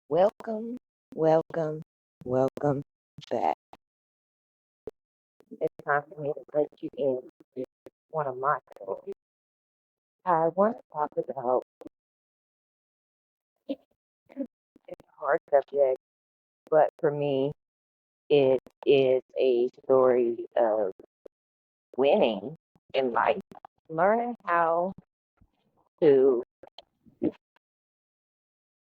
Welcome, welcome, welcome back. It's time for me to let you in with one of my stories. I want to talk about it's a hard subject, but for me, it is a story of winning in life, learning how to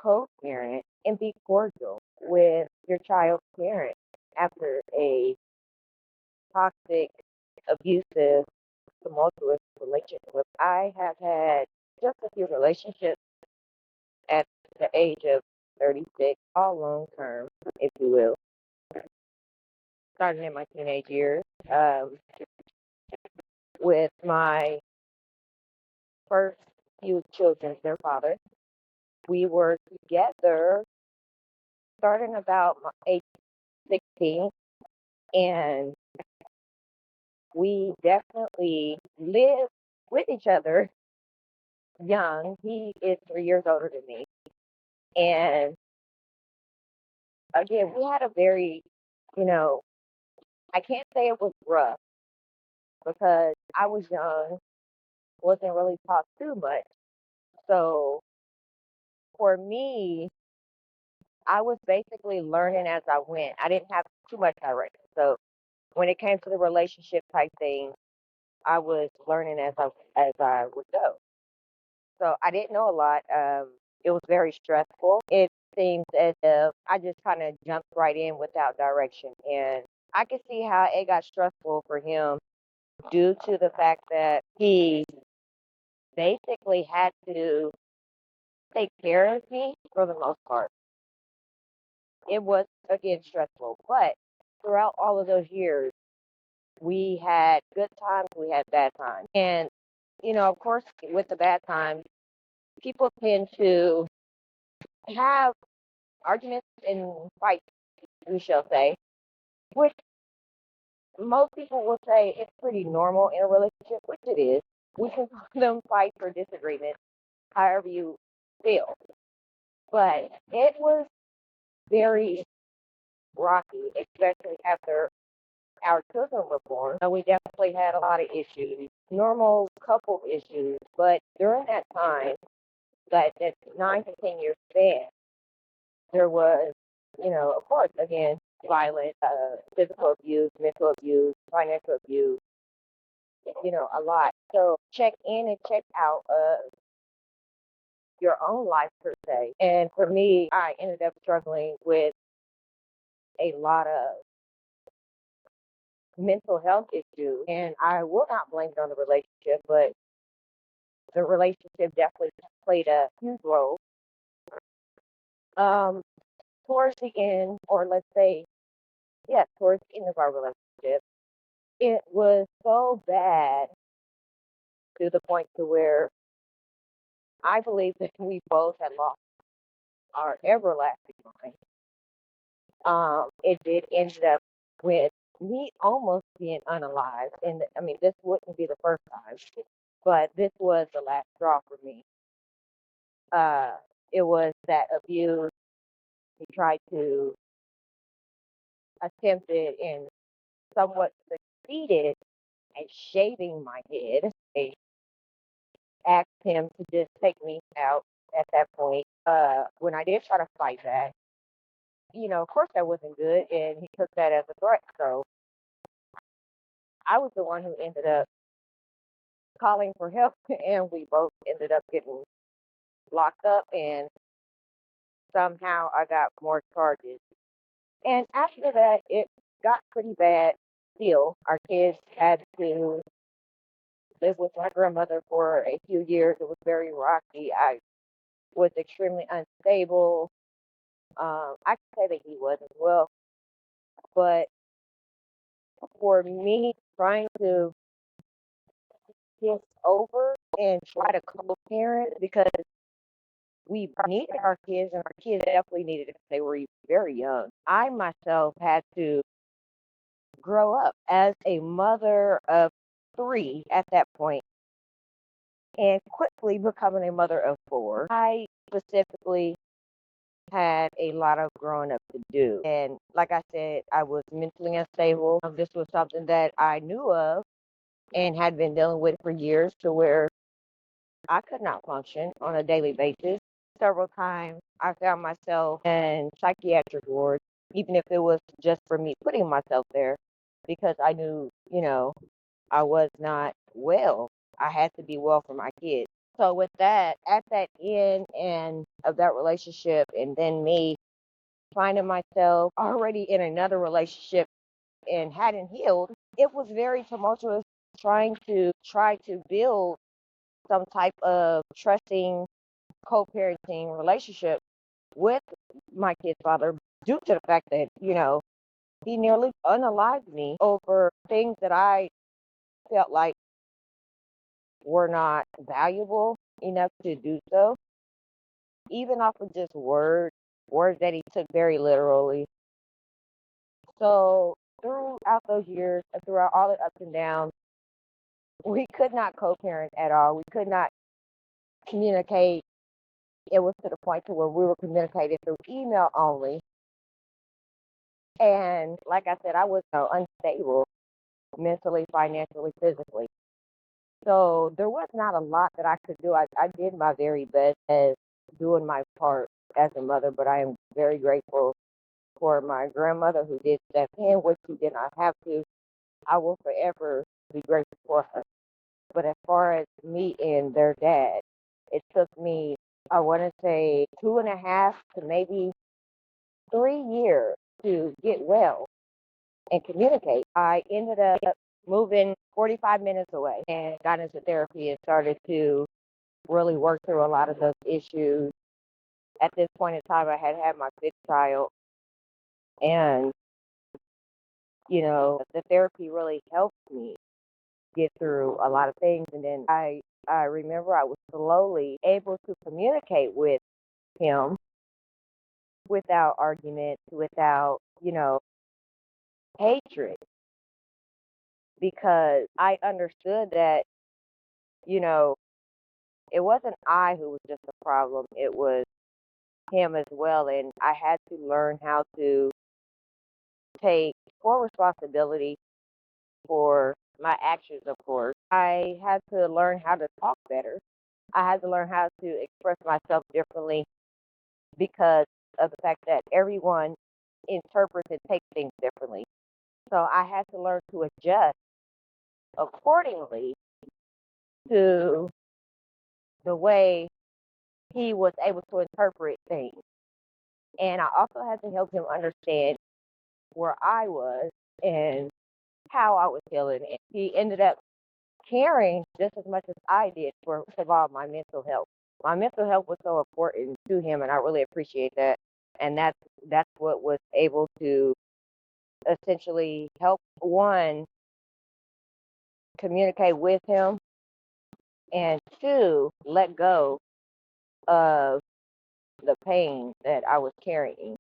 co-parent and be cordial with your child's parent after a toxic, abusive, tumultuous relationship. I have had just a few relationships at the age of 36, all long term, if you will, starting in my teenage years. With my first few children, their father, we were together starting about my age 16, and we definitely lived with each other young. He is 3 years older than me. And again, we had a very, you know, I can't say it was rough because I was young, wasn't really taught too much. So for me, I was basically learning as I went. I didn't have too much direction. So when it came to the relationship type thing, I was learning as I would go. So I didn't know a lot. It was very stressful. It seems as if I just kind of jumped right in without direction, and I could see how it got stressful for him due to the fact that he basically had to take care of me for the most part. It was, again, stressful, but throughout all of those years, we had good times, we had bad times. And, of course, with the bad times, people tend to have arguments and fights, we shall say, which most people will say it's pretty normal in a relationship, which it is. We can call them fights or disagreements, however you feel. But it was very rocky, especially after our children were born. We definitely had a lot of issues, normal couple issues, but during that time, that 9 to 10 year span, there was, of course, again, violent, physical abuse, mental abuse, financial abuse, a lot. So check in and check out of your own life per se. And for me, I ended up struggling with a lot of mental health issues, and I will not blame it on the relationship, but the relationship definitely played a huge role. Um, Towards the end, or let's say, yeah, towards the end of our relationship, it was so bad to the point to where I believe that we both had lost our everlasting mind. It did end up with me almost being unalive, and I mean, this wouldn't be the first time, but this was the last straw for me. Uh, it was that abuse. He tried to attempt it and somewhat succeeded at shaving my head. I asked him to just take me out at that point. When I did try to fight back, of course that wasn't good, and he took that as a threat. So I was the one who ended up calling for help, and we both ended up getting locked up, and somehow I got more charges. And after that, it got pretty bad still. Our kids had to live with my grandmother for a few years. It was very rocky. I was extremely unstable. I can say that he was as well. But for me, trying to get over and try to co-parent because we needed our kids and our kids definitely needed it because they were very young. I myself had to grow up as a mother of three at that point and quickly becoming a mother of four. I specifically had a lot of growing up to do. And like I said, I was mentally unstable. This was something that I knew of and had been dealing with for years, to where I could not function on a daily basis. Several times I found myself in psychiatric wards, even if it was just for me putting myself there, because I knew, I was not well. I had to be well for my kids. So with that, at that end and of that relationship, and then me finding myself already in another relationship and hadn't healed, it was very tumultuous try to build some type of trusting co-parenting relationship with my kid's father, due to the fact that, he nearly unalived me over things that I felt like were not valuable enough to do so, even off of just words that he took very literally. So throughout those years, and throughout all the ups and downs, we could not co-parent at all. We could not communicate. It was to the point to where we were communicating through email only. And like I said, I was unstable mentally, financially, physically. So there was not a lot that I could do. I did my very best as doing my part as a mother, but I am very grateful for my grandmother who did step in, which she did not have to. I will forever be grateful for her. But as far as me and their dad, it took me, I want to say, 2.5 to maybe 3 years to get well and communicate. I ended up moving 45 minutes away and got into therapy and started to really work through a lot of those issues. At this point in time, I had my fifth child, and the therapy really helped me get through a lot of things. And then I remember I was slowly able to communicate with him without arguments, without, hatred, because I understood that, you know, it wasn't I who was just the problem, it was him as well. And I had to learn how to take full responsibility for my actions, of course. I had to learn how to talk better. I had to learn how to express myself differently because of the fact that everyone interprets and takes things differently. So I had to learn to adjust accordingly to the way he was able to interpret things. And I also had to help him understand where I was and how I was feeling. And he ended up caring just as much as I did for, first of all, my mental health. My mental health was so important to him, and I really appreciate that. And that's what was able to essentially help, one, communicate with him, and two, let go of the pain that I was carrying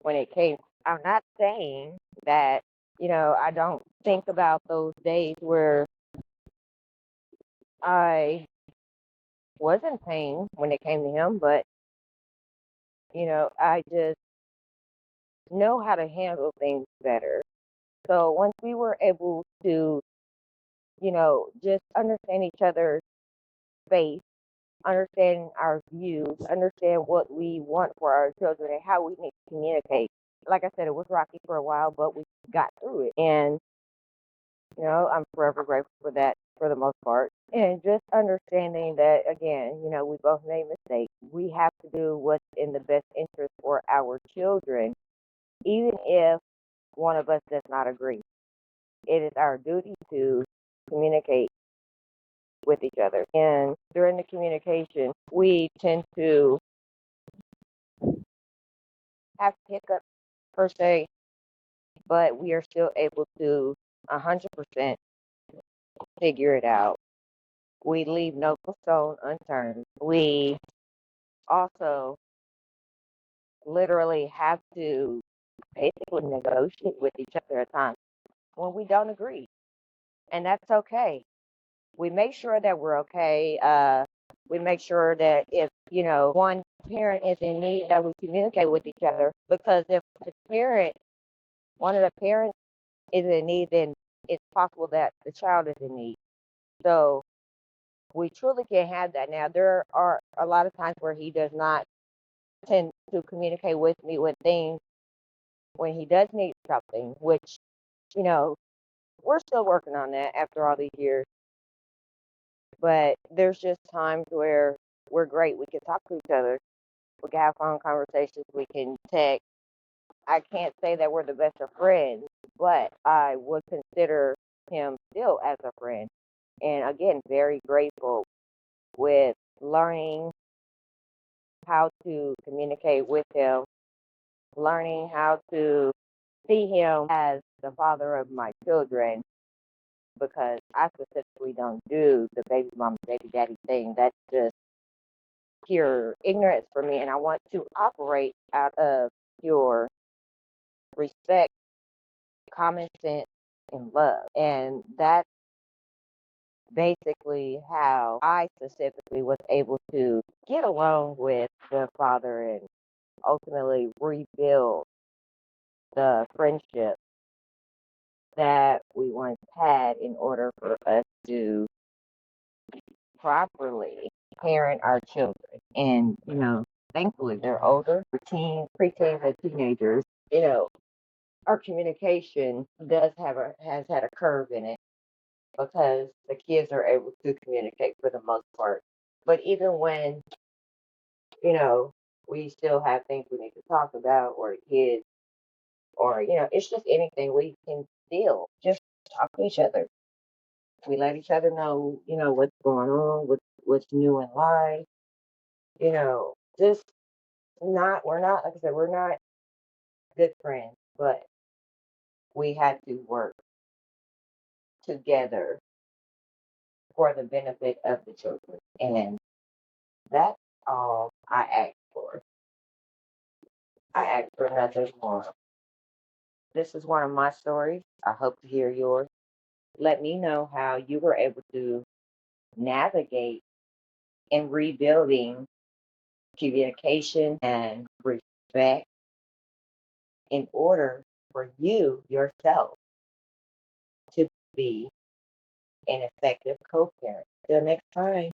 when it came. I'm not saying that, I don't think about those days where I was in pain when it came to him, but, I just know how to handle things better. So once we were able to, just understand each other's space, understand our views, understand what we want for our children and how we need to communicate. Like I said, it was rocky for a while, but we got through it. And, I'm forever grateful for that for the most part. And just understanding that, again, we both made mistakes. We have to do what's in the best interest for our children, even if one of us does not agree. It is our duty to communicate with each other. And during the communication, we tend to have hiccups per se, but we are still able to 100% figure it out. We leave no stone unturned. We also literally have to basically negotiate with each other at times when we don't agree. And that's okay. We make sure that we're okay. We make sure that if, one parent is in need, that we communicate with each other. Because if one of the parents is in need, then it's possible that the child is in need. So we truly can't have that. Now, there are a lot of times where he does not tend to communicate with me with things when he does need something, which, you know, we're still working on that after all these years. But there's just times where we're great. We can talk to each other. We can have phone conversations. We can text. I can't say that we're the best of friends, but I would consider him still as a friend. And again, very grateful with learning how to communicate with him, learning how to see him as the father of my children, because I specifically don't do the baby mama, baby daddy thing. That's just pure ignorance for me. And I want to operate out of pure respect, common sense, and love. And that's basically how I specifically was able to get along with the father and ultimately rebuild the friendship that we once had in order for us to properly parent our children. And, thankfully they're older, preteens and teenagers. Our communication has had a curve in it because the kids are able to communicate for the most part. But even when, you know, we still have things we need to talk about, or kids, or, it's just anything, we can still just talk to each other. We let each other know, what's going on, what's new in life, just we're not, like I said, we're not good friends, but we had to work together for the benefit of the children. And that's all I ask for. I ask for nothing more. This is one of my stories. I hope to hear yours. Let me know how you were able to navigate in rebuilding communication and respect in order for you yourself to be an effective co parent. Till next time.